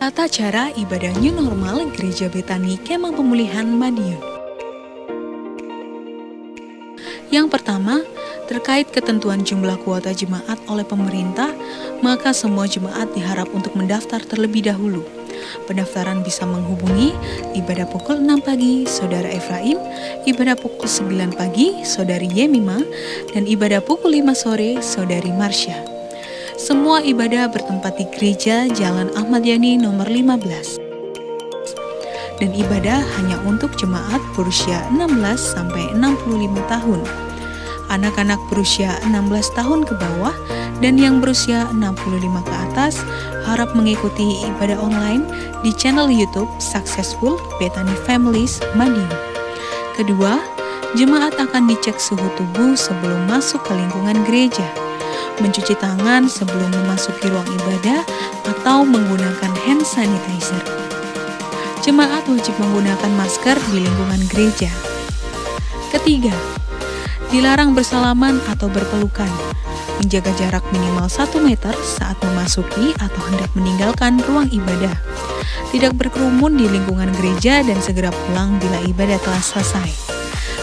Tata cara ibadah new normal Gereja Betani Kemah Pemulihan Madiun. Yang pertama, terkait ketentuan jumlah kuota jemaat oleh pemerintah, maka semua jemaat diharap untuk mendaftar terlebih dahulu. Pendaftaran bisa menghubungi ibadah pukul 6 pagi Saudara Efraim, ibadah pukul 9 pagi Saudari Yemima, dan ibadah pukul 5 sore Saudari Marsha. Semua ibadah bertempat di Gereja Jalan Ahmad Yani nomor 15. Dan ibadah hanya untuk jemaat berusia 16 sampai 65 tahun. Anak-anak berusia 16 tahun ke bawah dan yang berusia 65 ke atas harap mengikuti ibadah online di channel YouTube Successful Betani Families Madiun. Kedua, jemaat akan dicek suhu tubuh sebelum masuk ke lingkungan gereja, mencuci tangan sebelum memasuki ruang ibadah atau menggunakan hand sanitizer. Jemaat wajib menggunakan masker di lingkungan gereja. Ketiga, dilarang bersalaman atau berpelukan, menjaga jarak minimal 1 meter saat memasuki atau hendak meninggalkan ruang ibadah, tidak berkerumun di lingkungan gereja dan segera pulang bila ibadah telah selesai.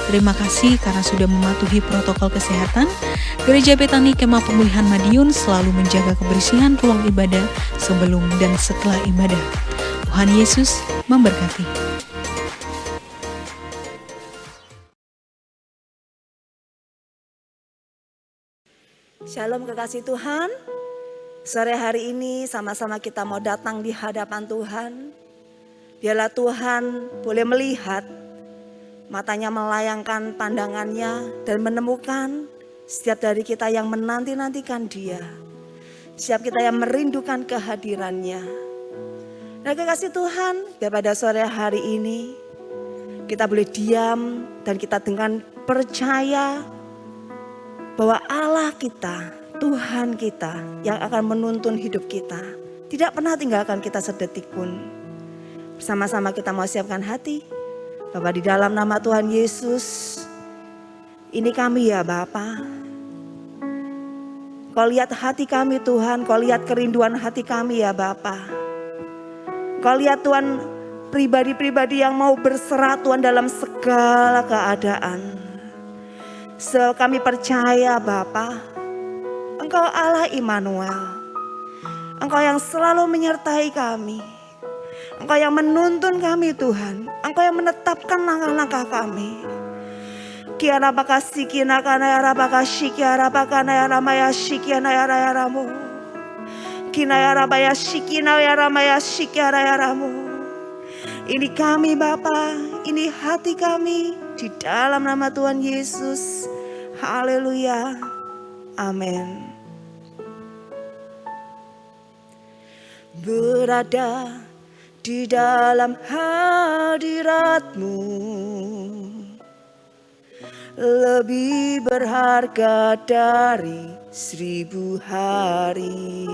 Terima kasih karena sudah mematuhi protokol kesehatan. Gereja Betani Kemah Pemulihan Madiun selalu menjaga kebersihan ruang ibadah sebelum dan setelah ibadah. Tuhan Yesus memberkati. Shalom kekasih Tuhan. Sore hari ini sama-sama kita mau datang di hadapan Tuhan. Biarlah Tuhan boleh melihat, matanya melayangkan pandangannya dan menemukan setiap dari kita yang menanti-nantikan Dia. Setiap kita yang merindukan kehadirannya. Nah kekasih Tuhan, biar pada sore hari ini kita boleh diam dan kita dengan percaya bahwa Allah kita, Tuhan kita yang akan menuntun hidup kita, tidak pernah tinggalkan kita sedetik pun. Bersama-sama kita mau siapkan hati. Bapak, di dalam nama Tuhan Yesus, ini kami ya Bapa. Kau lihat hati kami Tuhan, Kau lihat kerinduan hati kami ya Bapa. Kau lihat Tuhan pribadi-pribadi yang mau berserah Tuhan dalam segala keadaan. Kami percaya Bapa, Engkau Allah Immanuel. Engkau yang selalu menyertai kami. Engkau yang menuntun kami Tuhan. Engkau yang menetapkan langkah-langkah kami. Kiara baka sikina kana ya baka shikiara baka na ya ramaya shikiana ya ramu. Kina ya rabaya shikina ya ramaya shikiara ya ramu. Ini kami Bapa, ini hati kami di dalam nama Tuhan Yesus. Haleluya. Amin. Berada di dalam hadirat-Mu lebih berharga dari 1000 hari.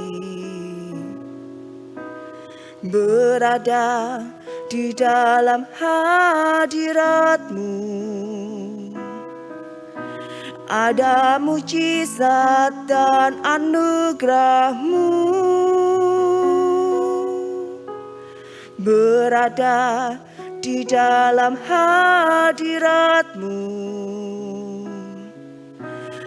Berada di dalam hadirat-Mu ada mujizat dan anugerah-Mu. Berada di dalam hadirat-Mu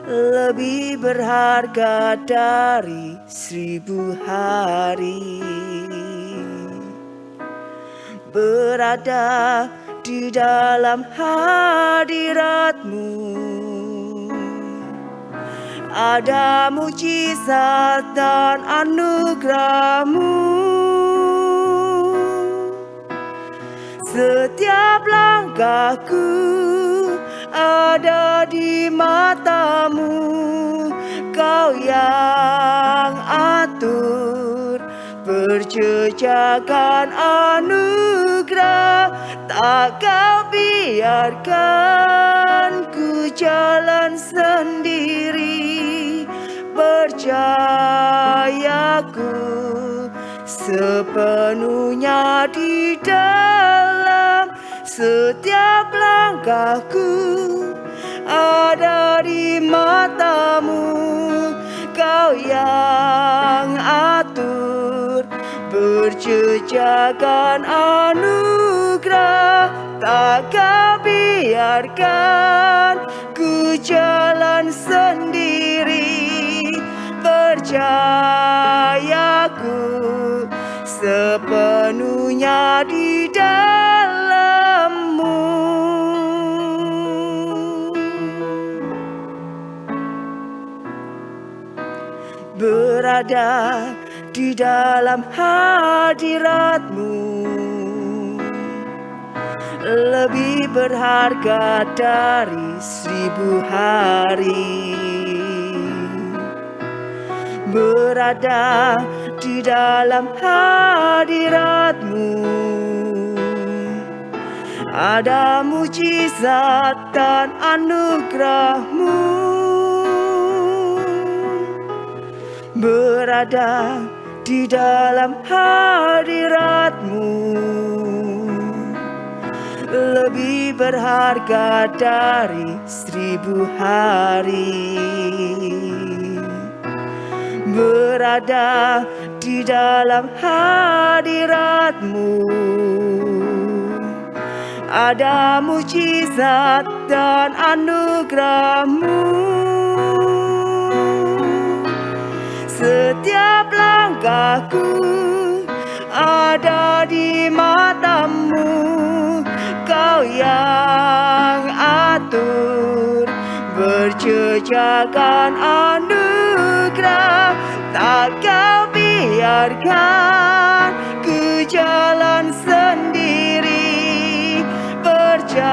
lebih berharga dari 1000 hari. Berada di dalam hadirat-Mu ada mujizat dan anugerah-Mu. Setiap langkahku ada di mata-Mu. Kau yang atur perjejakan anugerah. Tak Kau biarkan ku jalan sendiri. Percayaku sepenuhnya di dalam setiap langkahku ada di mata-Mu. Kau yang atur berjejakan anugerah. Tak kau biarkan ku jalan sendiri, percayaku sepenuhnya di dalam-Mu. Berada di dalam hadirat-Mu lebih berharga dari 1000 hari. Berada di dalam hadirat-Mu ada mujizat dan anugerah-Mu. Berada di dalam hadirat-Mu lebih berharga dari 1000 hari. Berada di dalam hadirat-Mu ada mujizat dan anugerah-Mu. Setiap langkahku ada di mata-Mu, Kau yang atur, berjejakan anugerah. Tak Kau biarkan ku jalan sendiri, percayaku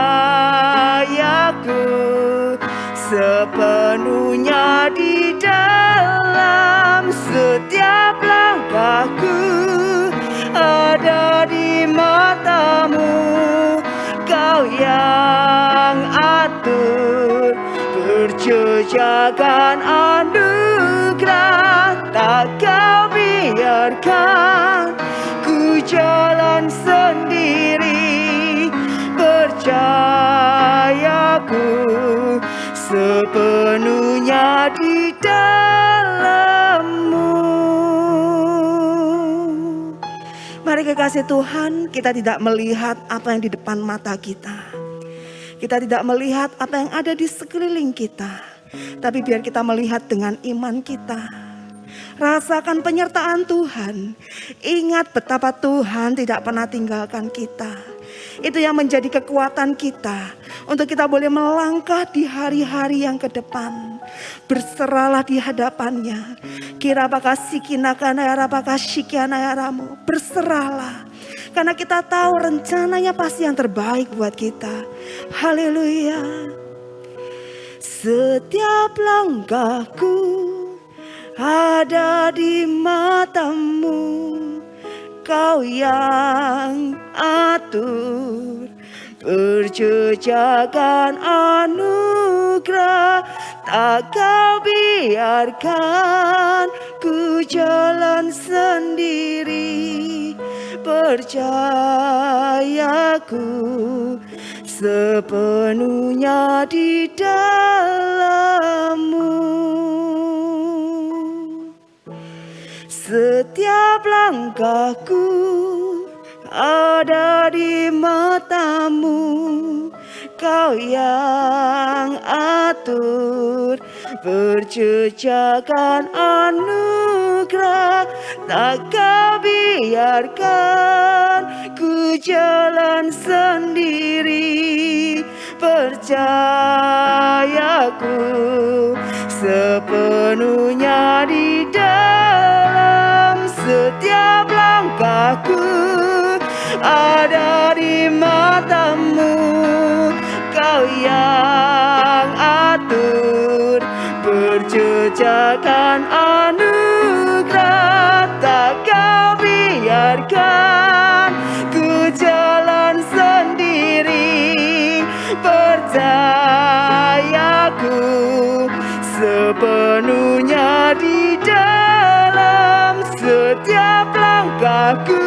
sepenuhnya di dalam. Setiap langkahku ada di mata-Mu, Kau yang atur, berjejakan anugerah. Tak Kau biarkan ku jalan sendiri, percayaku sepenuhnya di dalam-Mu. Mari kekasih Tuhan, kita tidak melihat apa yang di depan mata kita. Kita tidak melihat apa yang ada di sekeliling kita. Tapi biar kita melihat dengan iman kita. Rasakan penyertaan Tuhan. Ingat betapa Tuhan tidak pernah tinggalkan kita. Itu yang menjadi kekuatan kita untuk kita boleh melangkah di hari-hari yang ke depan. Berserahlah di hadapannya. Kira bakal sikinakana bakal sikianayaramu. Berserahlah. Karena kita tahu rencananya pasti yang terbaik buat kita. Haleluya. Setiap langkahku ada di mata-Mu, Kau yang atur, berjejakan anugerah. Tak Kau biarkan ku jalan sendiri, percayaku sepenuhnya di dalam-Mu. Setiap langkahku ada di mata-Mu, Kau yang atur, berjejakan anugerah. Tak Kau biarkan ku jalan sendiri, percayaku sepenuhnya di dalam. Setiap langkahku ada di mata-Mu, Kau yang atur, berjejakan anugerah. Tak Kau biarkan ku jalan sendiri, percayaku sepenuhnya di dalam. Setiap langkahku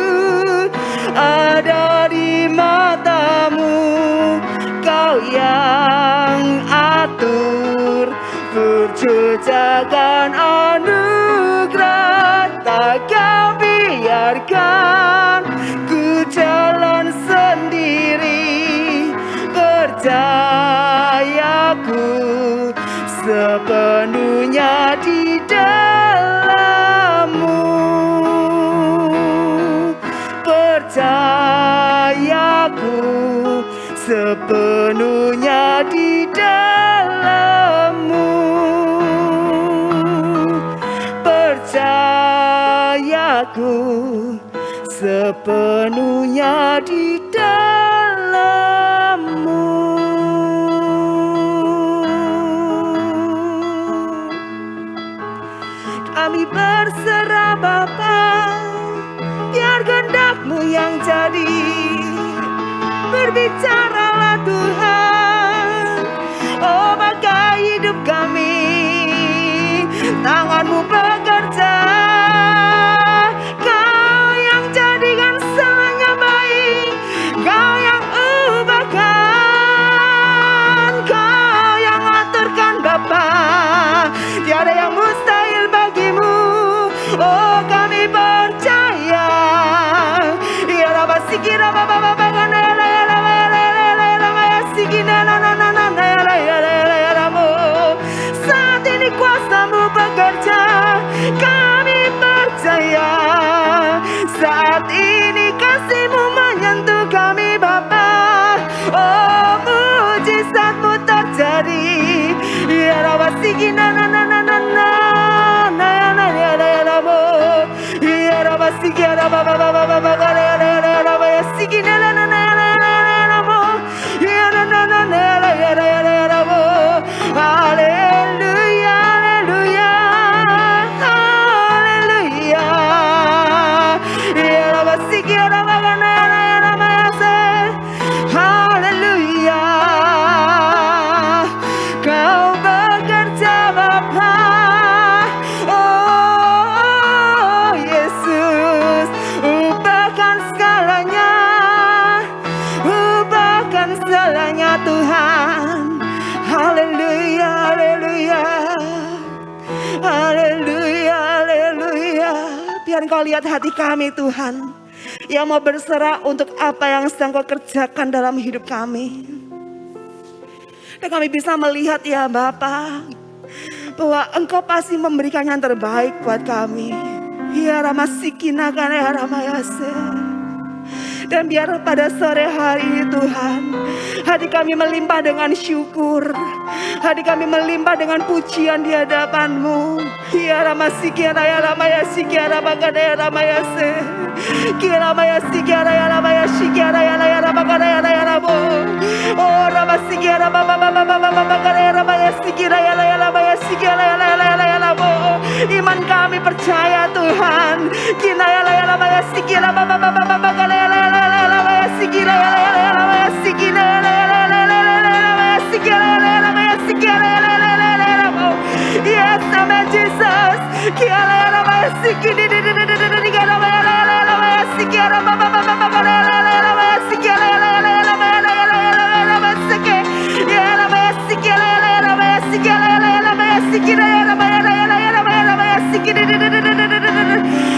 ada di mata-Mu, Kau yang atur, berjejakan anugerah. Tak Kau biarkan biarkan ku jalan sendiri. Percayaku sepenuhnya di dalam-Mu. Percayaku sepenuhnya di dalam-Mu. Percayaku sepenuhnya di dalam-Mu. Kami berserah Bapa, biar kehendak-Mu yang jadi. Berbicaralah Tuhan, oh pakai hidup kami. Tangan-Mu bekerja, Kau yang jadikan semuanya baik. Kau yang ubahkan, Kau yang aturkan Bapa. Tiada yang mustahil bagi-Mu, oh kami percaya. Ya Rabba sikira Bapa Bapa saat ini kuasa-Mu bekerja, kami percaya. Saat ini kasih-Mu menyentuh kami Bapa, oh mujizat-Mu terjadi. Ya Rabba sikina na na na na na na na ya Rabba, ya Rabba sikira Bapa Bapa Bapa ya Rabba ya sikina na na na ya Rabba, ya na na na ya Rabba. Haleluya, haleluya, haleluya. Ya Rabba sikira Bapa ya Rabba ya se. Haleluya. Kau bekerja Bapa, oh Yesus, ubahkan segalanya, ubahkan segalanya Tuhan. Haleluya, haleluya, haleluya, haleluya. Biar Engkau lihat hati kami Tuhan, yang mau berserah untuk apa yang sedang Kau kerjakan dalam hidup kami. Dan kami bisa melihat ya Bapa, bahwa Engkau pasti memberikan yang terbaik buat kami. Ya Ramasikina kana ya Ramayase. Dan biar pada sore hari ini Tuhan, hati kami melimpah dengan syukur, hati kami melimpah dengan pujian di hadapan-Mu. Ya Ramasikiara ya Ramayasikiara Bagada ya Ramayase. Kira Mayasikiara ya Ramayasikiara ya Rabagada ya Rabo. Oh Ramasikiara Baba Baba Baba Bagada ya Ramayasikira ya Ramayasikiara ya Rabo. Iman kami percaya Tuhan. Kina ya Ramayasikira Baba Baba Bagada ya Sikira ya Sikira yes, amen Jesus. Kiara Sikira Sikira Baba Baba Sikira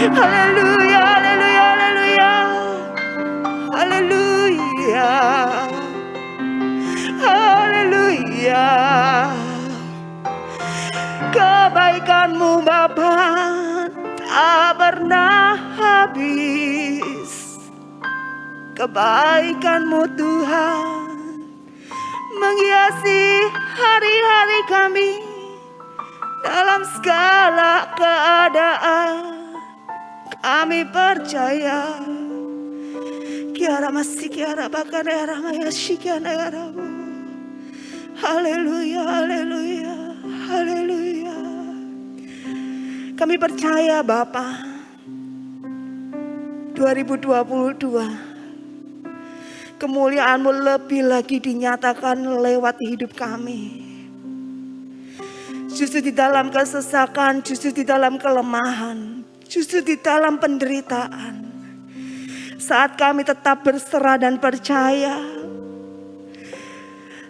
Haleluya, haleluya, haleluya. Haleluya. Haleluya. Kebaikan-Mu Bapa tak pernah habis. Kebaikan-Mu Tuhan menghiasi hari-hari kami dalam segala keadaan. Kami percaya. Kiara masih kiara bahkan era maya shikiana era. Haleluya, haleluya, haleluya. Kami percaya Bapa, 2022 kemuliaan-Mu lebih lagi dinyatakan lewat hidup kami. Justru di dalam kesesakan, justru di dalam kelemahan, justru di dalam penderitaan. Saat kami tetap berserah dan percaya,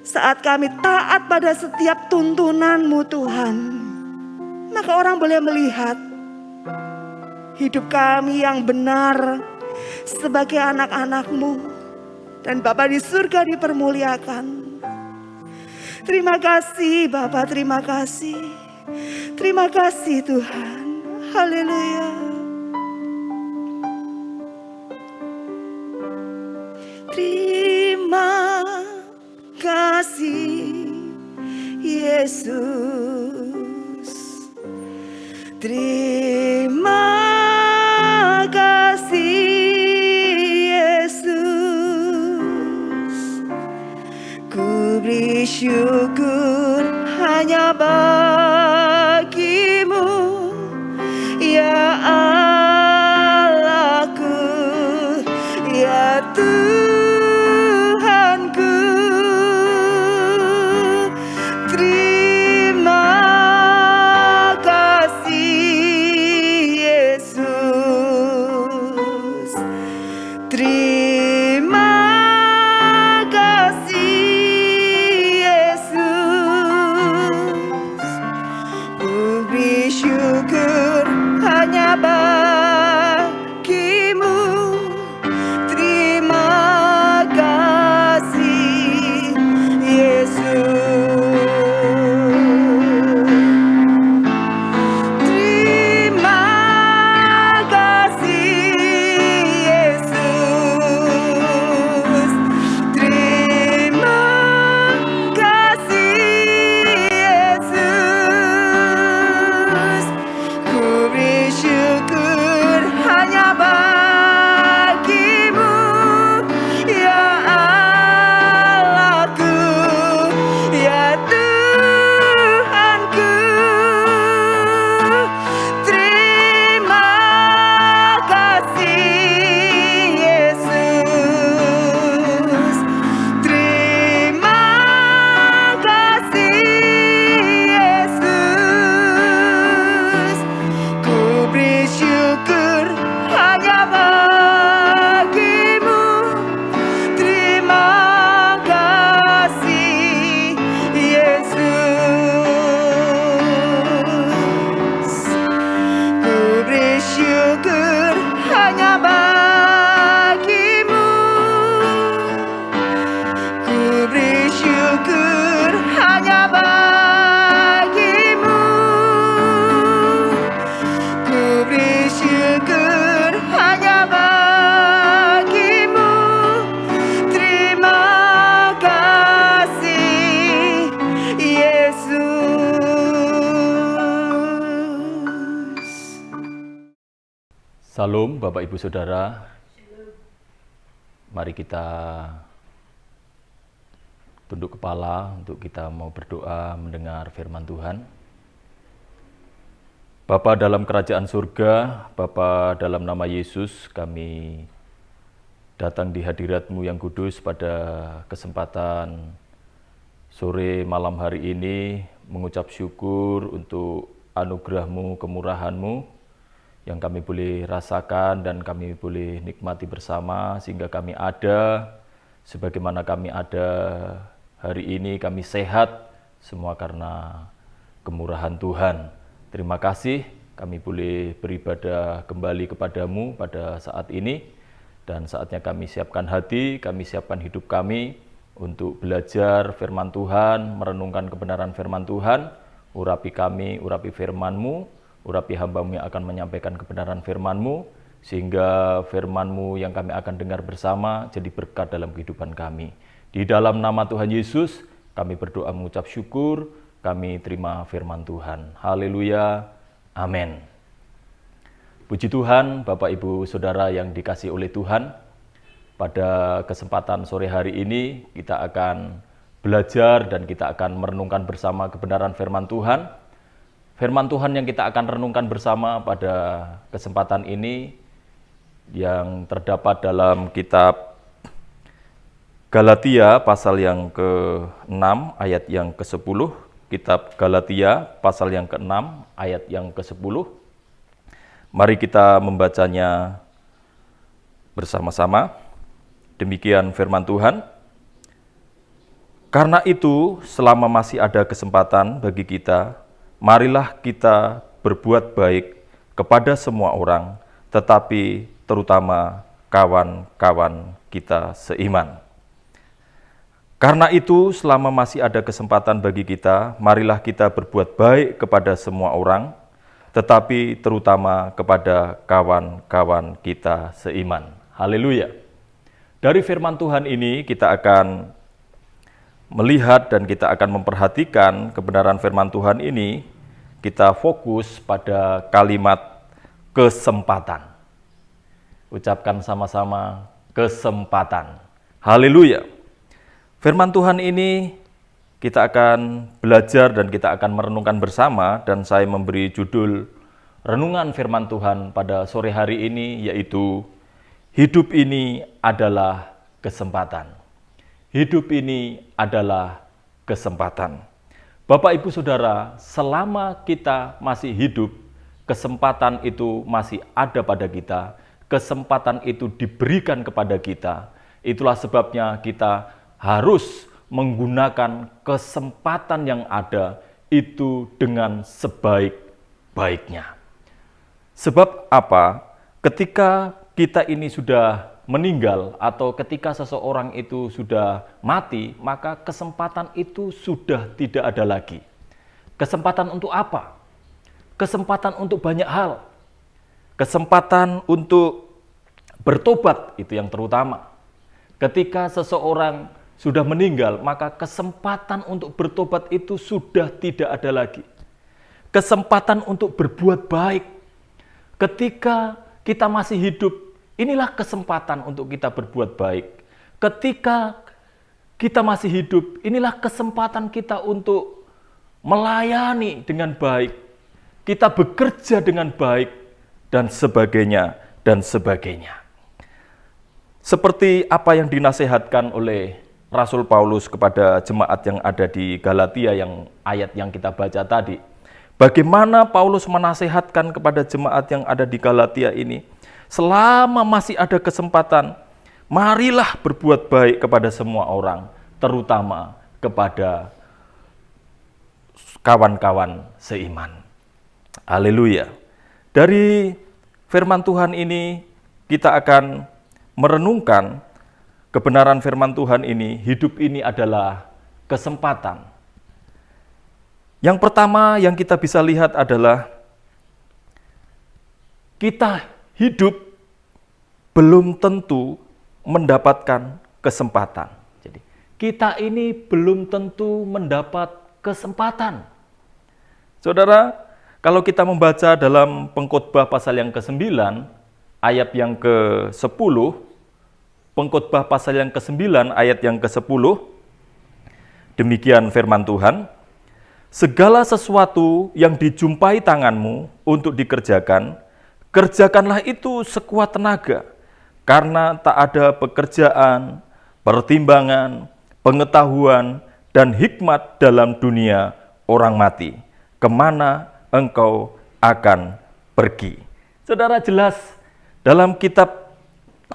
saat kami taat pada setiap tuntunan-Mu Tuhan, maka orang boleh melihat, hidup kami yang benar sebagai anak-anak-Mu. Dan Bapa di surga dipermuliakan. Terima kasih Bapa, terima kasih. Terima kasih Tuhan. Haleluya. Terima kasih Yesus. Terima kasih Yesus. Ku beri syukur hanya bagimu, ya Allahku, ya Tuhanku. Terima kasih Yesus. Terima kasih Yesus. Ku beri syukur hanya bagimu. Terima kasih Yesus. Terima kasih Yesus. Terima kasih Yesus. Ku beri syukur hanya bagimu, ya Allahku, ya Tuhanku. Terima kasih Yesus. Terima kasih Yesus. Ku beri syukur hanya bagimu. Terima kasih Yesus. Ku beri syukur hanya bagimu. Ku beri syukur hanya bagimu. Ku beri syukur hanya bagimu. Terima kasih Yesus. Salam Bapak Ibu Saudara. Mari kita tunduk kepala untuk kita mau berdoa mendengar firman Tuhan. Bapa dalam kerajaan surga, Bapa dalam nama Yesus, kami datang di hadirat-Mu yang kudus pada kesempatan sore malam hari ini, mengucap syukur untuk anugerah-Mu, kemurahan-Mu yang kami boleh rasakan dan kami boleh nikmati bersama, sehingga kami ada sebagaimana kami ada hari ini, kami sehat semua karena kemurahan Tuhan. Terima kasih kami boleh beribadah kembali kepadamu pada saat ini, dan saatnya kami siapkan hati, kami siapkan hidup kami untuk belajar firman Tuhan, merenungkan kebenaran firman Tuhan. Urapi kami, urapi firman-Mu, urapi hamba-Mu yang akan menyampaikan kebenaran firman-Mu, sehingga firman-Mu yang kami akan dengar bersama jadi berkat dalam kehidupan kami. Di dalam nama Tuhan Yesus, kami berdoa mengucap syukur, kami terima firman Tuhan. Haleluya, amin. Puji Tuhan, Bapak Ibu Saudara yang dikasihi oleh Tuhan. Pada kesempatan sore hari ini kita akan belajar dan kita akan merenungkan bersama kebenaran firman Tuhan. Firman Tuhan yang kita akan renungkan bersama pada kesempatan ini yang terdapat dalam kitab Galatia pasal yang ke-6 ayat yang ke-10. Kitab Galatia pasal yang ke-6 ayat yang ke-10. Mari kita membacanya bersama-sama. Demikian firman Tuhan. Karena itu, selama masih ada kesempatan bagi kita, marilah kita berbuat baik kepada semua orang, tetapi terutama kawan-kawan kita seiman. Karena itu, selama masih ada kesempatan bagi kita, marilah kita berbuat baik kepada semua orang, tetapi terutama kepada kawan-kawan kita seiman. Haleluya. Dari firman Tuhan ini kita akan melihat dan kita akan memperhatikan kebenaran firman Tuhan ini. Kita fokus pada kalimat kesempatan. Ucapkan sama-sama, kesempatan. Haleluya. Firman Tuhan ini kita akan belajar dan kita akan merenungkan bersama, dan saya memberi judul renungan firman Tuhan pada sore hari ini, yaitu hidup ini adalah kesempatan. Hidup ini adalah kesempatan. Bapak, Ibu, Saudara, selama kita masih hidup, kesempatan itu masih ada pada kita, kesempatan itu diberikan kepada kita. Itulah sebabnya kita harus menggunakan kesempatan yang ada itu dengan sebaik-baiknya. Sebab apa? Ketika kita ini sudah meninggal atau ketika seseorang itu sudah mati, maka kesempatan itu sudah tidak ada lagi. Kesempatan untuk apa? Kesempatan untuk banyak hal. Kesempatan untuk bertobat, itu yang terutama. Ketika seseorang sudah meninggal, maka kesempatan untuk bertobat itu sudah tidak ada lagi. Kesempatan untuk berbuat baik. Ketika kita masih hidup, inilah kesempatan untuk kita berbuat baik. Ketika kita masih hidup, inilah kesempatan kita untuk melayani dengan baik. Kita bekerja dengan baik, dan sebagainya, dan sebagainya. Seperti apa yang dinasihatkan oleh Rasul Paulus kepada jemaat yang ada di Galatia, yang ayat yang kita baca tadi. Bagaimana Paulus menasihatkan kepada jemaat yang ada di Galatia ini? Selama masih ada kesempatan, marilah berbuat baik kepada semua orang, terutama kepada kawan-kawan seiman. Haleluya. Dari firman Tuhan ini kita akan merenungkan kebenaran firman Tuhan ini. Hidup ini adalah kesempatan. Yang pertama yang kita bisa lihat adalah kita hidup belum tentu mendapatkan kesempatan. Jadi, kita ini belum tentu mendapat kesempatan. Saudara, kalau kita membaca dalam Pengkhotbah pasal yang ke-9, ayat yang ke-10, Pengkhotbah pasal yang ke-9 ayat yang ke-10, demikian firman Tuhan, segala sesuatu yang dijumpai tanganmu untuk dikerjakan, kerjakanlah itu sekuat tenaga, karena tak ada pekerjaan, pertimbangan, pengetahuan, dan hikmat dalam dunia orang mati. Kemana engkau akan pergi? Saudara, jelas dalam kitab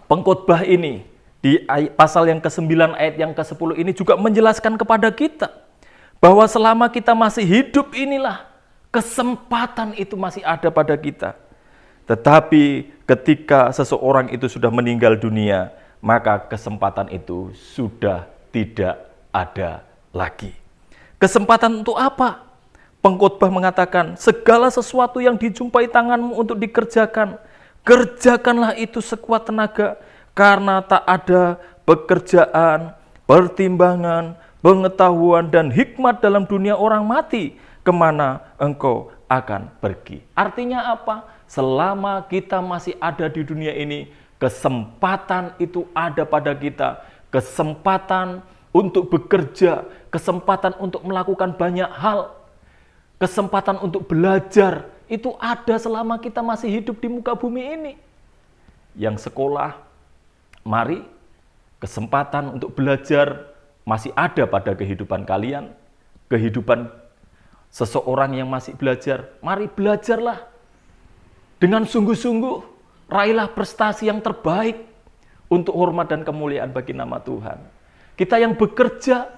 Pengkhotbah ini, di pasal yang ke-9 ayat yang ke-10 ini juga menjelaskan kepada kita bahwa selama kita masih hidup inilah kesempatan itu masih ada pada kita. Tetapi ketika seseorang itu sudah meninggal dunia, maka kesempatan itu sudah tidak ada lagi. Kesempatan untuk apa? Pengkhotbah mengatakan, segala sesuatu yang dijumpai tanganmu untuk dikerjakan, kerjakanlah itu sekuat tenaga, karena tak ada pekerjaan, pertimbangan, pengetahuan, dan hikmat dalam dunia orang mati. Kemana engkau akan pergi? Artinya apa? Selama kita masih ada di dunia ini, kesempatan itu ada pada kita. Kesempatan untuk bekerja, kesempatan untuk melakukan banyak hal, kesempatan untuk belajar, itu ada selama kita masih hidup di muka bumi ini. Yang sekolah, mari, kesempatan untuk belajar masih ada pada kehidupan kalian, kehidupan seseorang yang masih belajar. Mari belajarlah dengan sungguh-sungguh, raihlah prestasi yang terbaik untuk hormat dan kemuliaan bagi nama Tuhan. Kita yang bekerja,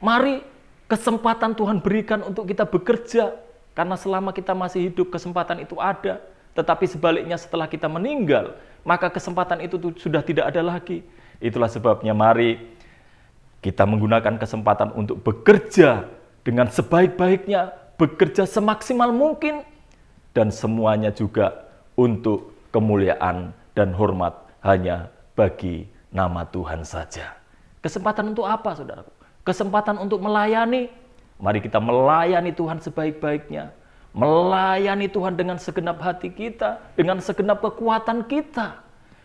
mari kesempatan Tuhan berikan untuk kita bekerja, karena selama kita masih hidup kesempatan itu ada. Tetapi sebaliknya setelah kita meninggal, maka kesempatan itu sudah tidak ada lagi. Itulah sebabnya mari kita menggunakan kesempatan untuk bekerja dengan sebaik-baiknya, bekerja semaksimal mungkin, dan semuanya juga untuk kemuliaan dan hormat hanya bagi nama Tuhan saja. Kesempatan untuk apa, saudaraku? Kesempatan untuk melayani. Mari kita melayani Tuhan sebaik-baiknya. Melayani Tuhan dengan segenap hati kita, dengan segenap kekuatan kita.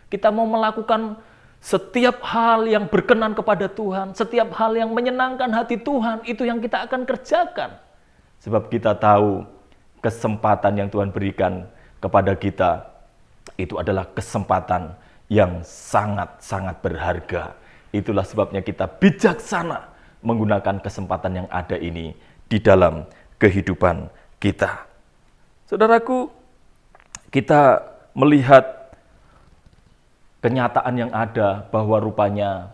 Kita mau melakukan setiap hal yang berkenan kepada Tuhan, setiap hal yang menyenangkan hati Tuhan, itu yang kita akan kerjakan. Sebab kita tahu kesempatan yang Tuhan berikan kepada kita, itu adalah kesempatan yang sangat-sangat berharga. Itulah sebabnya kita bijaksana menggunakan kesempatan yang ada ini di dalam kehidupan kita. Saudaraku, kita melihat kenyataan yang ada bahwa rupanya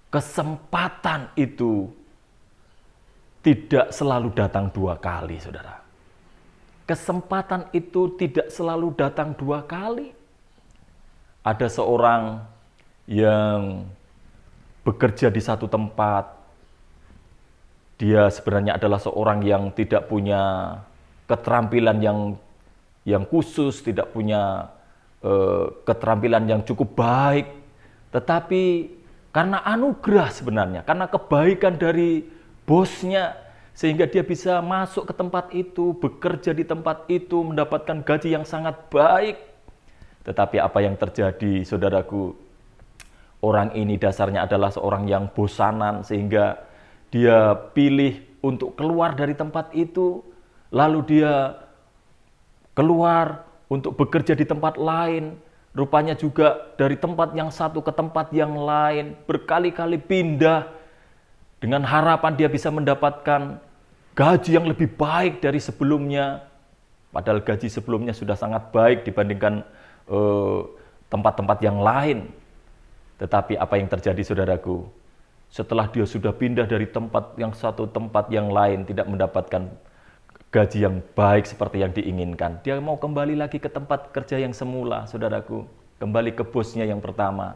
kesempatan itu tidak selalu datang dua kali, saudara. Kesempatan itu tidak selalu datang dua kali. Ada seorang yang bekerja di satu tempat. Dia sebenarnya adalah seorang yang tidak punya keterampilan yang khusus, tidak punya keterampilan yang cukup baik. Tetapi karena anugerah sebenarnya, karena kebaikan dari bosnya, sehingga dia bisa masuk ke tempat itu, bekerja di tempat itu, mendapatkan gaji yang sangat baik. Tetapi apa yang terjadi, saudaraku? Orang ini dasarnya adalah seorang yang bosanan, sehingga dia pilih untuk keluar dari tempat itu, lalu dia keluar untuk bekerja di tempat lain. Rupanya juga dari tempat yang satu ke tempat yang lain, berkali-kali pindah, dengan harapan dia bisa mendapatkan gaji yang lebih baik dari sebelumnya. Padahal gaji sebelumnya sudah sangat baik dibandingkan tempat-tempat yang lain. Tetapi apa yang terjadi, saudaraku? Setelah dia sudah pindah dari tempat yang satu tempat yang lain, tidak mendapatkan gaji yang baik seperti yang diinginkan, dia mau kembali lagi ke tempat kerja yang semula, saudaraku. Kembali ke bosnya yang pertama.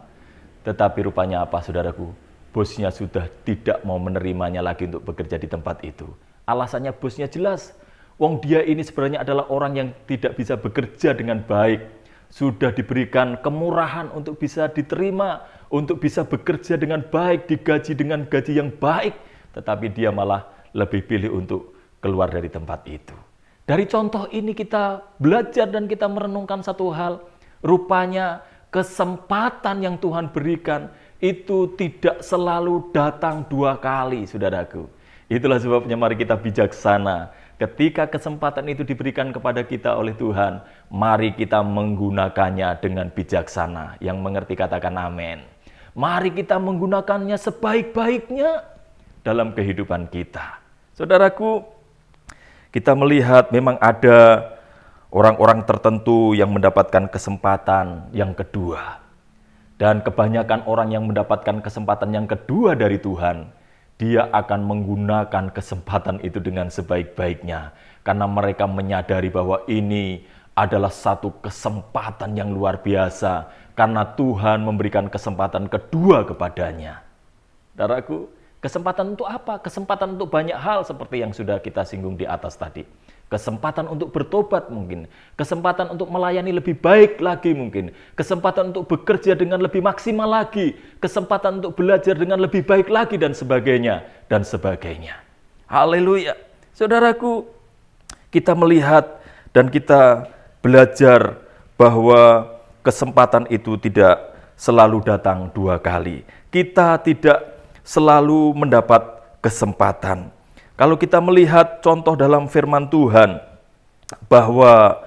Tetapi rupanya apa, saudaraku? Bosnya sudah tidak mau menerimanya lagi untuk bekerja di tempat itu. Alasannya bosnya jelas. Wong dia ini sebenarnya adalah orang yang tidak bisa bekerja dengan baik. Sudah diberikan kemurahan untuk bisa diterima, untuk bisa bekerja dengan baik, digaji dengan gaji yang baik. Tetapi dia malah lebih pilih untuk keluar dari tempat itu. Dari contoh ini kita belajar dan kita merenungkan satu hal. Rupanya kesempatan yang Tuhan berikan itu tidak selalu datang dua kali, saudaraku. Itulah sebabnya mari kita bijaksana. Ketika kesempatan itu diberikan kepada kita oleh Tuhan, mari kita menggunakannya dengan bijaksana. Yang mengerti katakan amin. Mari kita menggunakannya sebaik-baiknya dalam kehidupan kita. Saudaraku, kita melihat memang ada orang-orang tertentu yang mendapatkan kesempatan yang kedua. Dan kebanyakan orang yang mendapatkan kesempatan yang kedua dari Tuhan, dia akan menggunakan kesempatan itu dengan sebaik-baiknya. Karena mereka menyadari bahwa ini adalah satu kesempatan yang luar biasa. Karena Tuhan memberikan kesempatan kedua kepadanya. Saudaraku, kesempatan untuk apa? Kesempatan untuk banyak hal seperti yang sudah kita singgung di atas tadi. Kesempatan untuk bertobat mungkin. Kesempatan untuk melayani lebih baik lagi mungkin. Kesempatan untuk bekerja dengan lebih maksimal lagi. Kesempatan untuk belajar dengan lebih baik lagi dan sebagainya. Dan sebagainya. Haleluya. Saudaraku, kita melihat dan kita belajar bahwa kesempatan itu tidak selalu datang dua kali. Kita tidak selalu mendapat kesempatan. Kalau kita melihat contoh dalam firman Tuhan, bahwa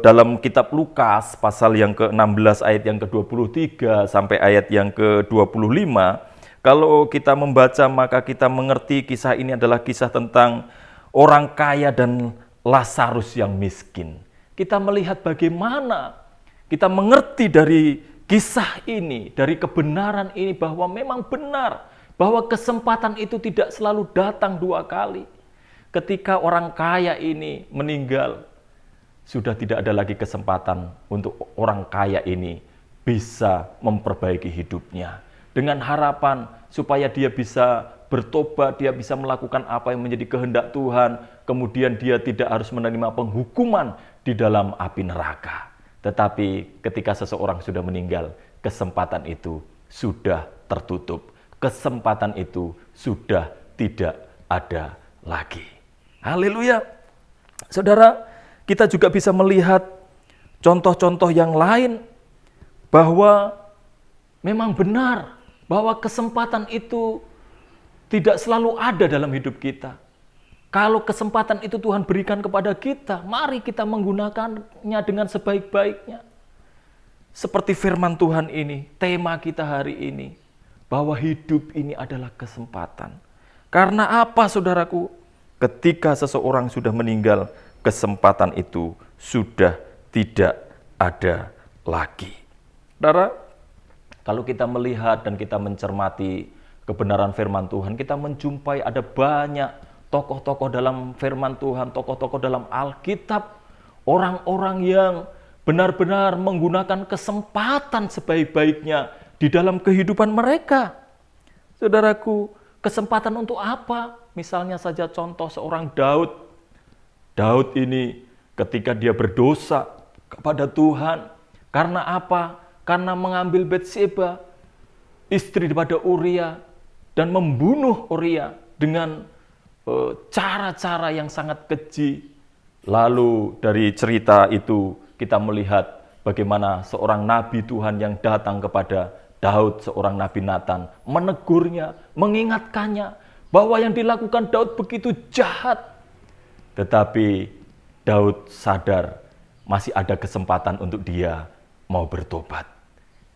dalam kitab Lukas pasal yang ke-16 ayat yang ke-23 sampai ayat yang ke-25, kalau kita membaca maka kita mengerti kisah ini adalah kisah tentang orang kaya dan Lazarus yang miskin. Kita melihat bagaimana kita mengerti dari kisah ini, dari kebenaran ini bahwa memang benar, bahwa kesempatan itu tidak selalu datang dua kali. Ketika orang kaya ini meninggal, sudah tidak ada lagi kesempatan untuk orang kaya ini bisa memperbaiki hidupnya. Dengan harapan supaya dia bisa bertobat, dia bisa melakukan apa yang menjadi kehendak Tuhan, kemudian dia tidak harus menerima penghukuman di dalam api neraka. Tetapi ketika seseorang sudah meninggal, kesempatan itu sudah tertutup. Kesempatan itu sudah tidak ada lagi. Haleluya. Saudara, kita juga bisa melihat contoh-contoh yang lain bahwa memang benar bahwa kesempatan itu tidak selalu ada dalam hidup kita. Kalau kesempatan itu Tuhan berikan kepada kita, mari kita menggunakannya dengan sebaik-baiknya. Seperti firman Tuhan ini, tema kita hari ini, bahwa hidup ini adalah kesempatan. Karena apa, saudaraku? Ketika seseorang sudah meninggal, kesempatan itu sudah tidak ada lagi. Saudara, kalau kita melihat dan kita mencermati kebenaran firman Tuhan, kita menjumpai ada banyak tokoh-tokoh dalam firman Tuhan, tokoh-tokoh dalam Alkitab, orang-orang yang benar-benar menggunakan kesempatan sebaik-baiknya di dalam kehidupan mereka. Saudaraku, kesempatan untuk apa? Misalnya saja contoh seorang Daud. Daud ini ketika dia berdosa kepada Tuhan, karena apa? Karena mengambil Batseba, istri daripada Uria, dan membunuh Uria dengan cara-cara yang sangat keji. Lalu dari cerita itu kita melihat bagaimana seorang nabi Tuhan yang datang kepada Daud, seorang nabi Nathan, menegurnya, mengingatkannya bahwa yang dilakukan Daud begitu jahat. Tetapi Daud sadar masih ada kesempatan untuk dia mau bertobat.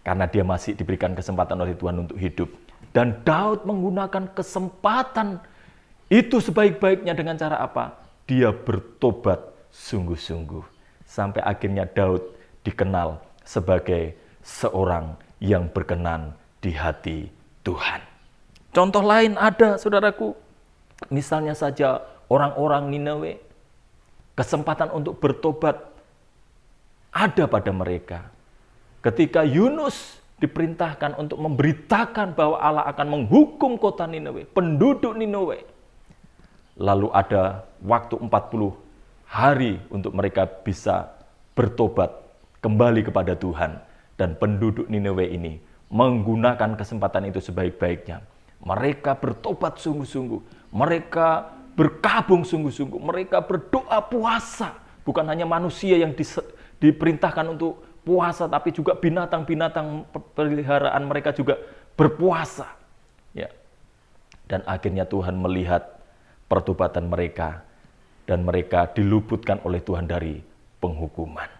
Karena dia masih diberikan kesempatan oleh Tuhan untuk hidup. Dan Daud menggunakan kesempatan itu sebaik-baiknya dengan cara apa? Dia bertobat sungguh-sungguh. Sampai akhirnya Daud dikenal sebagai seorang yang berkenan di hati Tuhan. Contoh lain ada, saudaraku. Misalnya saja orang-orang Ninawe. Kesempatan untuk bertobat ada pada mereka. Ketika Yunus diperintahkan untuk memberitakan bahwa Allah akan menghukum kota Ninawe, penduduk Ninawe. Lalu ada waktu 40 hari untuk mereka bisa bertobat kembali kepada Tuhan. Dan penduduk Ninawe ini menggunakan kesempatan itu sebaik-baiknya. Mereka bertobat sungguh-sungguh. Mereka berkabung sungguh-sungguh. Mereka berdoa puasa. Bukan hanya manusia yang diperintahkan untuk puasa, tapi juga binatang-binatang peliharaan mereka juga berpuasa. Ya. Dan akhirnya Tuhan melihat pertobatan mereka dan mereka diluputkan oleh Tuhan dari penghukuman.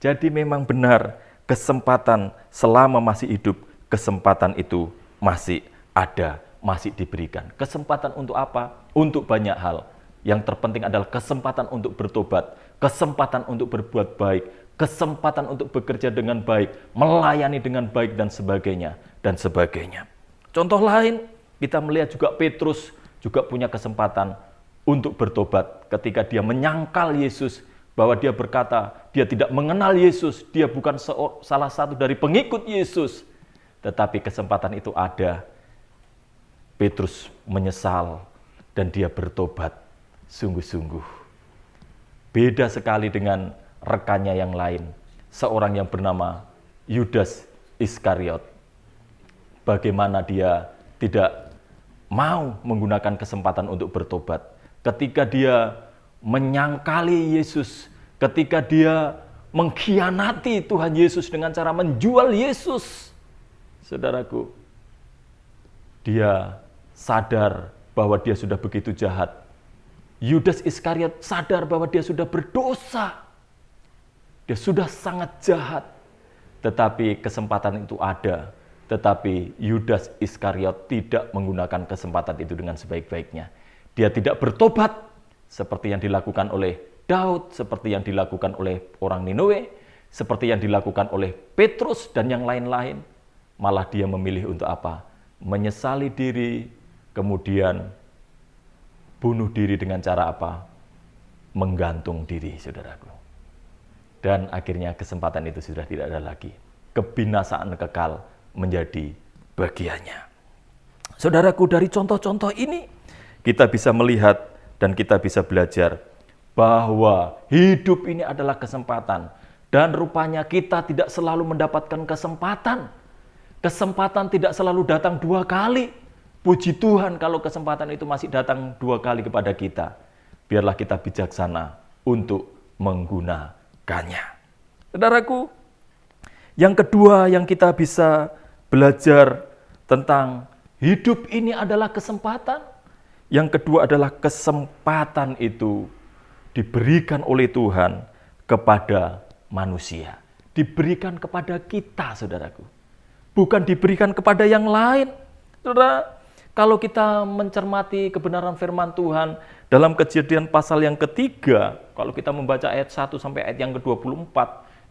Jadi memang benar kesempatan selama masih hidup, kesempatan itu masih ada, masih diberikan. Kesempatan untuk apa? Untuk banyak hal. Yang terpenting adalah kesempatan untuk bertobat, kesempatan untuk berbuat baik, kesempatan untuk bekerja dengan baik, melayani dengan baik, dan sebagainya, dan sebagainya. Contoh lain, kita melihat juga Petrus juga punya kesempatan untuk bertobat ketika dia menyangkal Yesus, bahwa dia berkata, dia tidak mengenal Yesus, dia bukan salah satu dari pengikut Yesus. Tetapi kesempatan itu ada. Petrus menyesal dan dia bertobat sungguh-sungguh. Beda sekali dengan rekannya yang lain, seorang yang bernama Yudas Iskariot. Bagaimana dia tidak mau menggunakan kesempatan untuk bertobat. Ketika dia menyangkali Yesus, ketika dia mengkhianati Tuhan Yesus dengan cara menjual Yesus. Saudaraku, dia sadar bahwa dia sudah begitu jahat. Yudas Iskariot sadar bahwa dia sudah berdosa. Dia sudah sangat jahat. Tetapi kesempatan itu ada. Tetapi Yudas Iskariot tidak menggunakan kesempatan itu dengan sebaik-baiknya. Dia tidak bertobat seperti yang dilakukan oleh Daud, seperti yang dilakukan oleh orang Ninawe, seperti yang dilakukan oleh Petrus dan yang lain-lain. Malah dia memilih untuk apa? Menyesali diri, kemudian bunuh diri dengan cara apa? Menggantung diri, saudaraku. Dan akhirnya kesempatan itu sudah tidak ada lagi. Kebinasaan kekal menjadi bagiannya. Saudaraku, dari contoh-contoh ini kita bisa melihat dan kita bisa belajar bahwa hidup ini adalah kesempatan. Dan rupanya kita tidak selalu mendapatkan kesempatan. Kesempatan tidak selalu datang 2 kali. Puji Tuhan kalau kesempatan itu masih datang 2 kali kepada kita. Biarlah kita bijaksana untuk menggunakannya. Saudaraku, yang kedua yang kita bisa belajar tentang hidup ini adalah kesempatan. Yang kedua adalah kesempatan itu diberikan oleh Tuhan kepada manusia. Diberikan kepada kita, saudaraku. Bukan diberikan kepada yang lain. Saudara, kalau kita mencermati kebenaran firman Tuhan dalam Kejadian pasal yang ketiga, kalau kita membaca ayat 1 sampai ayat yang ke-24,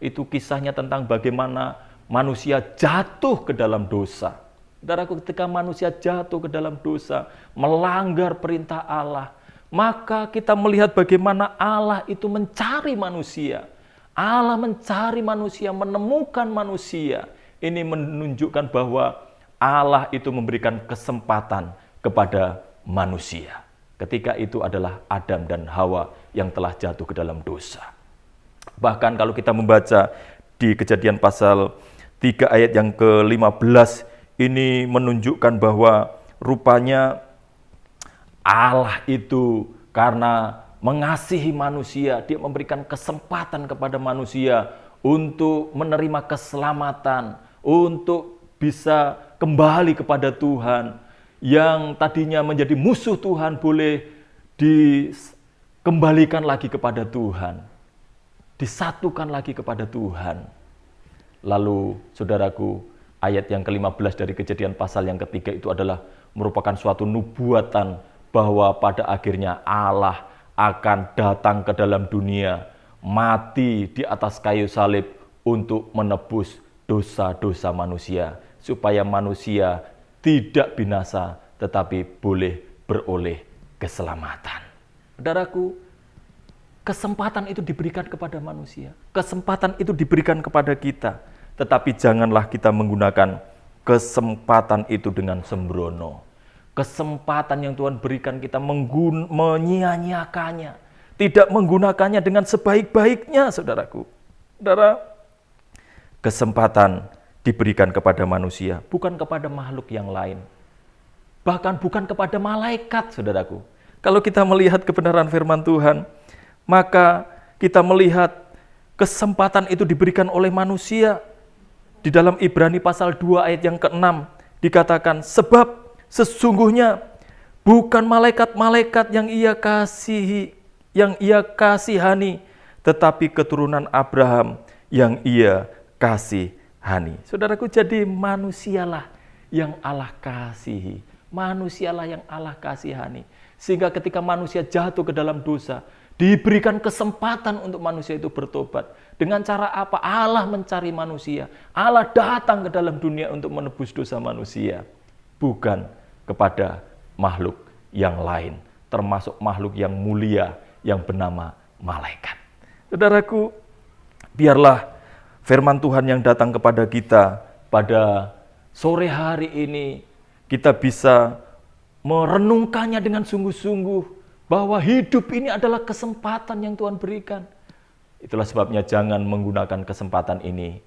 itu kisahnya tentang bagaimana manusia jatuh ke dalam dosa. Saudaraku, ketika manusia jatuh ke dalam dosa, melanggar perintah Allah, maka kita melihat bagaimana Allah itu mencari manusia. Allah mencari manusia, menemukan manusia. Ini menunjukkan bahwa Allah itu memberikan kesempatan kepada manusia. Ketika itu adalah Adam dan Hawa yang telah jatuh ke dalam dosa. Bahkan kalau kita membaca di Kejadian pasal 3 ayat yang ke-15, ini menunjukkan bahwa rupanya Allah itu karena mengasihi manusia, dia memberikan kesempatan kepada manusia untuk menerima keselamatan, untuk bisa kembali kepada Tuhan. Yang tadinya menjadi musuh Tuhan boleh dikembalikan lagi kepada Tuhan, disatukan lagi kepada Tuhan. Lalu saudaraku, ayat yang ke-15 dari Kejadian pasal yang ketiga itu adalah merupakan suatu nubuatan bahwa pada akhirnya Allah akan datang ke dalam dunia, mati di atas kayu salib untuk menebus dosa-dosa manusia, supaya manusia tidak binasa tetapi boleh beroleh keselamatan. Saudaraku, kesempatan itu diberikan kepada manusia, kesempatan itu diberikan kepada kita, tetapi janganlah kita menggunakan kesempatan itu dengan sembrono. Kesempatan yang Tuhan berikan kita menyia-nyiakannya, tidak menggunakannya dengan sebaik-baiknya, saudaraku. Saudara, kesempatan diberikan kepada manusia, bukan kepada makhluk yang lain. Bahkan bukan kepada malaikat, saudaraku. Kalau kita melihat kebenaran firman Tuhan, maka kita melihat kesempatan itu diberikan oleh manusia. Di dalam Ibrani pasal 2 ayat yang ke-6 dikatakan, sebab sesungguhnya bukan malaikat-malaikat yang ia kasihani, tetapi keturunan Abraham yang ia kasihani. Saudaraku, jadi manusialah yang Allah kasihi, manusialah yang Allah kasihani. Sehingga ketika manusia jatuh ke dalam dosa, diberikan kesempatan untuk manusia itu bertobat. Dengan cara apa? Allah mencari manusia. Allah datang ke dalam dunia untuk menebus dosa manusia. Bukan kepada makhluk yang lain, termasuk makhluk yang mulia yang bernama malaikat. Saudaraku, biarlah firman Tuhan yang datang kepada kita pada sore hari ini, kita bisa merenungkannya dengan sungguh-sungguh, bahwa hidup ini adalah kesempatan yang Tuhan berikan. Itulah sebabnya jangan menggunakan kesempatan ini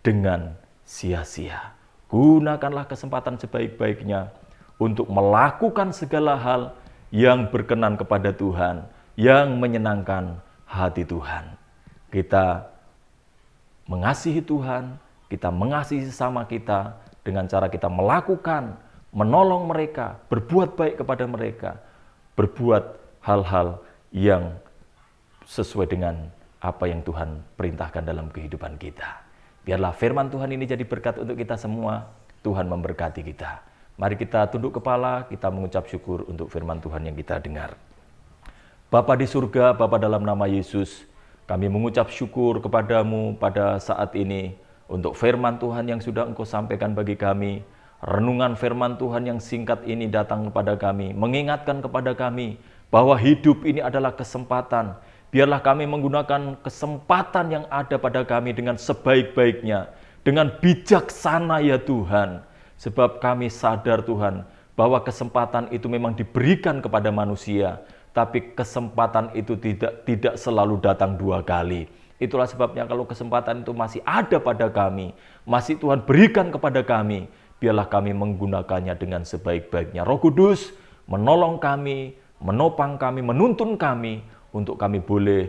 dengan sia-sia. Gunakanlah kesempatan sebaik-baiknya untuk melakukan segala hal yang berkenan kepada Tuhan, yang menyenangkan hati Tuhan. Kita mengasihi Tuhan, kita mengasihi sesama kita dengan cara kita melakukan, menolong mereka, berbuat baik kepada mereka, berbuat hal-hal yang sesuai dengan apa yang Tuhan perintahkan dalam kehidupan kita. Biarlah firman Tuhan ini jadi berkat untuk kita semua. Tuhan memberkati kita. Mari kita tunduk kepala, kita mengucap syukur untuk firman Tuhan yang kita dengar. Bapa di surga, Bapa dalam nama Yesus, kami mengucap syukur kepadamu pada saat ini untuk firman Tuhan yang sudah Engkau sampaikan bagi kami. Renungan firman Tuhan yang singkat ini datang kepada kami, mengingatkan kepada kami bahwa hidup ini adalah kesempatan. Biarlah kami menggunakan kesempatan yang ada pada kami dengan sebaik-baiknya, dengan bijaksana ya Tuhan. Sebab kami sadar Tuhan, bahwa kesempatan itu memang diberikan kepada manusia, tapi kesempatan itu tidak selalu datang 2 kali. Itulah sebabnya kalau kesempatan itu masih ada pada kami, masih Tuhan berikan kepada kami, biarlah kami menggunakannya dengan sebaik-baiknya. Roh Kudus menolong kami, menopang kami, menuntun kami, untuk kami boleh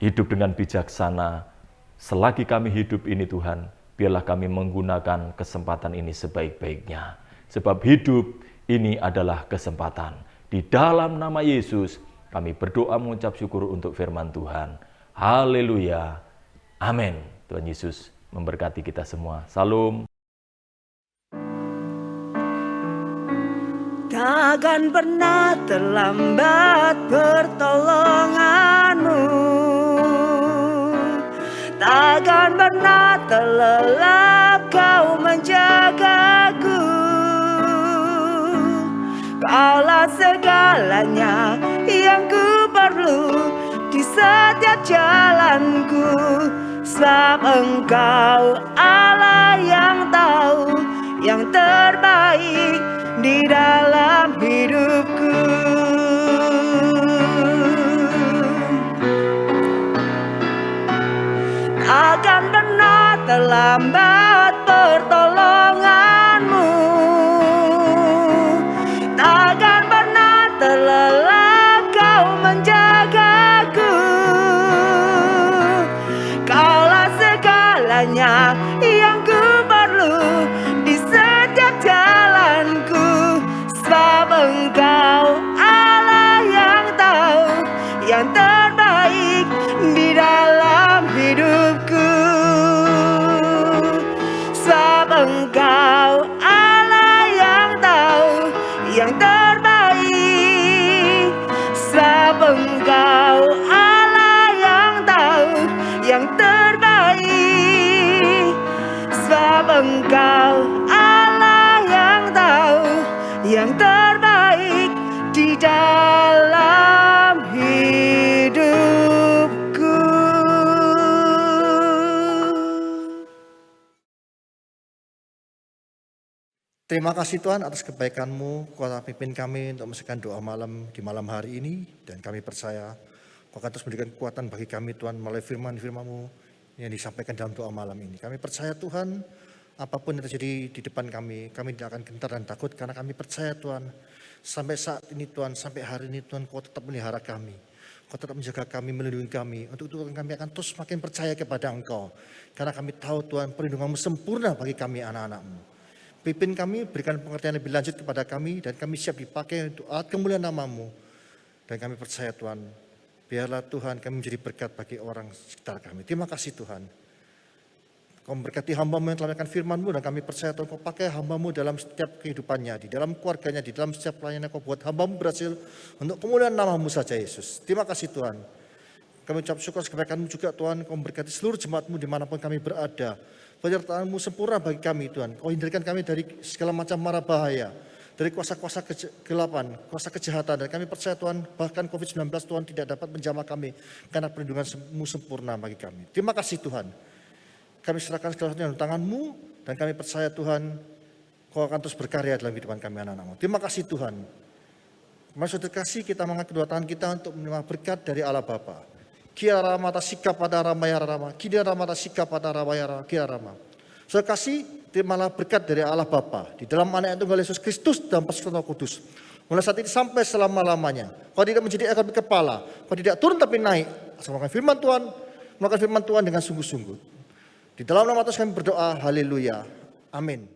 hidup dengan bijaksana. Selagi kami hidup ini Tuhan, biarlah kami menggunakan kesempatan ini sebaik-baiknya. Sebab hidup ini adalah kesempatan. Di dalam nama Yesus, kami berdoa mengucap syukur untuk firman Tuhan. Haleluya. Amin. Tuhan Yesus memberkati kita semua. Salam. Takkan pernah terlambat pertolonganmu, takkan pernah terlelap kau menjagaku. Kaulah segalanya yang ku perlu di setiap jalanku, sebab Engkau Allah yang tahu yang terbaik di dalam hidupku. Takkan pernah terlambat pertolonganmu, takkan pernah terlelap kau menjagaku. Kaulah segalanya yang ku perlu di setiap jalanku, sebab Engkau Allah yang tahu yang terbaik di dalam hidupku. Sebab Engkau Allah yang tahu yang terbaik, sebab Engkau Allah yang tahu yang terbaik, sebab Engkau Allah yang tahu yang terbaik di dalam hidupku. Terima kasih Tuhan atas kebaikan-Mu, kuasa pimpin kami untuk menyelesaikan doa malam di malam hari ini. Dan kami percaya Kau akan terus memberikan kekuatan bagi kami Tuhan melalui firman-firman-Mu yang disampaikan dalam doa malam ini. Kami percaya Tuhan, apapun yang terjadi di depan kami tidak akan gentar dan takut, karena kami percaya Tuhan, sampai saat ini Tuhan, sampai hari ini Tuhan, Kau tetap melihara kami. Kau tetap menjaga kami, melindungi kami. Untuk itu kami akan terus makin percaya kepada Engkau. Karena kami tahu Tuhan, perlindungan-Mu sempurna bagi kami anak-anak-Mu. Pimpin kami, berikan pengertian lebih lanjut kepada kami, dan kami siap dipakai untuk alat kemuliaan nama-Mu. Dan kami percaya Tuhan, biarlah Tuhan kami menjadi berkat bagi orang sekitar kami. Terima kasih Tuhan. Kau memberkati hamba-Mu yang telah melakukan firman-Mu, dan kami percaya Tuhan Kau pakai hamba-Mu dalam setiap kehidupannya, di dalam keluarganya, di dalam setiap pelayanan Kau buat hamba-Mu berhasil untuk kemuliaan nama-Mu saja Yesus. Terima kasih Tuhan. Kami ucap syukur kebaikan-Mu juga Tuhan, Kau memberkati seluruh jemaat-Mu dimanapun kami berada. Penyertaan-Mu sempurna bagi kami Tuhan. Kau hindarkan kami dari segala macam mara bahaya, dari kuasa-kuasa kegelapan, kuasa kejahatan. Dan kami percaya Tuhan, bahkan COVID-19 Tuhan tidak dapat menjamah kami, karena perlindungan-Mu sempurna bagi kami. Terima kasih Tuhan. Kami serahkan segala sesuatu dalam tangan-Mu, dan kami percaya Tuhan, Kau akan terus berkarya dalam kehidupan kami anak-anak-Mu. Terima kasih Tuhan. Mari saudara kasih, kita mengangkat kedua tangan kita untuk menerima berkat dari Allah Bapa. Kia ramata sikap pada ramaya rama, kia ramata sikap pada ramaya kia rama. Saudara kasih, terimalah berkat dari Allah Bapa di dalam anak yang tunggal Yesus Kristus dan persekutuan Roh Kudus. Mulai saat ini sampai selama-lamanya. Kau tidak menjadi ekor tapi kepala, kau tidak turun tapi naik. Melakukan firman Tuhan dengan sungguh-sungguh. Di dalam nama Tuhan kami berdoa, haleluya, amin.